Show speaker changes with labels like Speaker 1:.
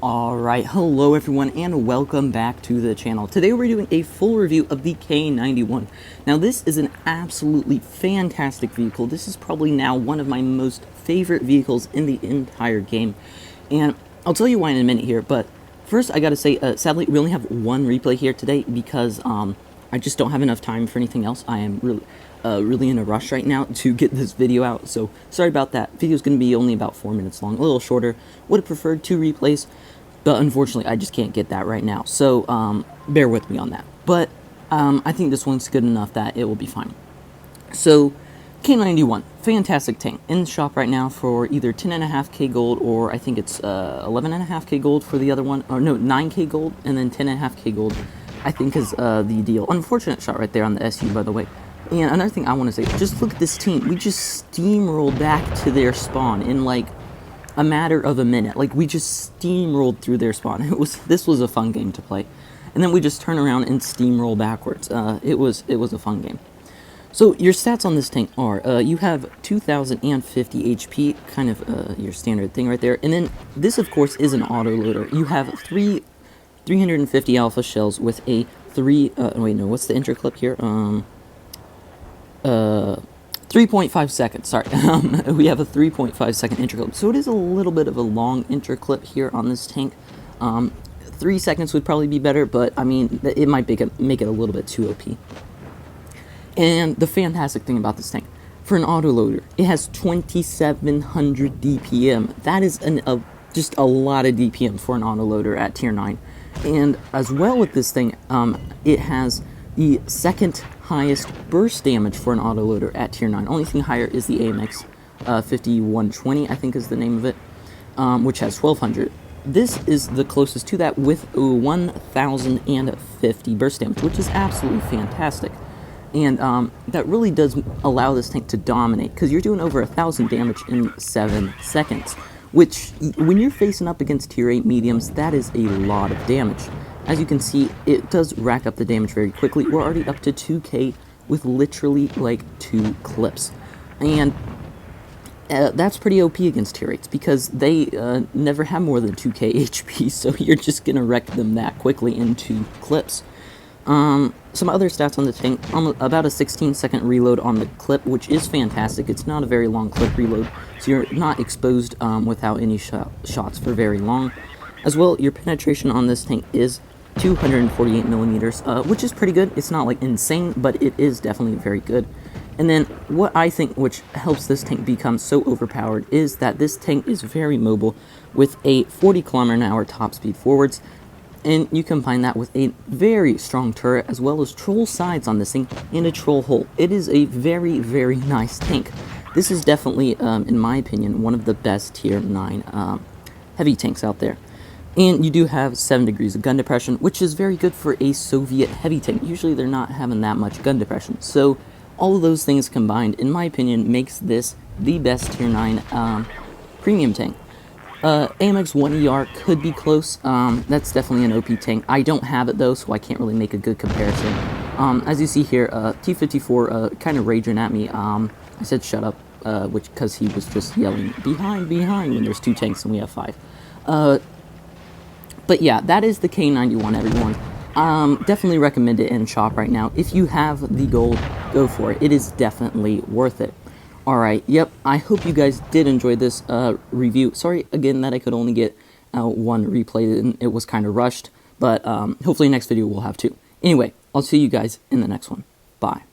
Speaker 1: Alright, hello everyone and welcome back to the channel. Today we're doing a full review of the K91. Now this is an absolutely fantastic vehicle. This is probably now one of my most favorite vehicles in the entire game. And I'll tell you why in a minute here, but first I gotta say, sadly we only have one replay here today because I just don't have enough time for anything else. I am really in a rush right now to get this video out, so sorry about that. Video's going to be only about 4 minutes long, a little shorter. Would have preferred 2 replays, but unfortunately I just can't get that right now, so bear with me on that. But I think this one's good enough that it will be fine. So K91, fantastic tank, in the shop right now for either 10.5k gold, or I think it's 11.5k gold for the other one, or no, 9k gold, and then 10.5k gold I think is the deal. Unfortunate shot right there on the SU, by the way. And another thing I want to say, just look at this team. We just steamrolled back to their spawn in like a matter of a minute. Like, we just steamrolled through their spawn. This was a fun game to play. And then we just turn around and steamroll backwards. It was a fun game. So your stats on this tank are, you have 2050 HP, kind of your standard thing right there. And then this, of course, is an autoloader. You have 350 alpha shells with a wait, no, what's the intro clip here? 3.5 seconds, sorry. We have a 3.5 second intro clip, so it is a little bit of a long intro clip here on this tank. 3 seconds would probably be better, but I mean, it might make it a little bit too OP. And the fantastic thing about this tank, for an autoloader, it has 2700 DPM. That is just a lot of DPM for an autoloader at tier 9. And as well with this thing, it has the second highest burst damage for an autoloader at tier 9. Only thing higher is the AMX 5120, I think is the name of it, which has 1200. This is the closest to that with 1050 burst damage, which is absolutely fantastic. And that really does allow this tank to dominate, because you're doing over 1000 damage in 7 seconds, which, when you're facing up against tier 8 mediums, that is a lot of damage. As you can see, it does rack up the damage very quickly. We're already up to 2k with literally like 2 clips. And that's pretty OP against tier 8s, because they never have more than 2k HP, so you're just going to wreck them that quickly in 2 clips. Some other stats on the tank, about a 16-second reload on the clip, which is fantastic. It's not a very long clip reload, so you're not exposed without any shots for very long. As well, your penetration on this tank is 248 millimeters, which is pretty good. It's not like insane, but it is definitely very good. And then what I think which helps this tank become so overpowered is that this tank is very mobile with a 40 km/h top speed forwards, and you combine that with a very strong turret as well as troll sides on this thing and a troll hull. It is a very, very nice tank. This is definitely, in my opinion, one of the best tier 9 heavy tanks out there. And you do have 7 degrees of gun depression, which is very good for a Soviet heavy tank. Usually they're not having that much gun depression. So all of those things combined, in my opinion, makes this the best tier 9 premium tank. AMX 1ER could be close. That's definitely an OP tank. I don't have it though, so I can't really make a good comparison. As you see here, T54 kind of raging at me. I said shut up, because he was just yelling behind when there's 2 tanks and we have 5. But yeah, that is the K91, everyone. Definitely recommend it in shop right now. If you have the gold, go for it. It is definitely worth it. Alright, yep, I hope you guys did enjoy this review. Sorry again that I could only get 1 replay, and it was kind of rushed, but hopefully next video we'll have 2. Anyway, I'll see you guys in the next one. Bye.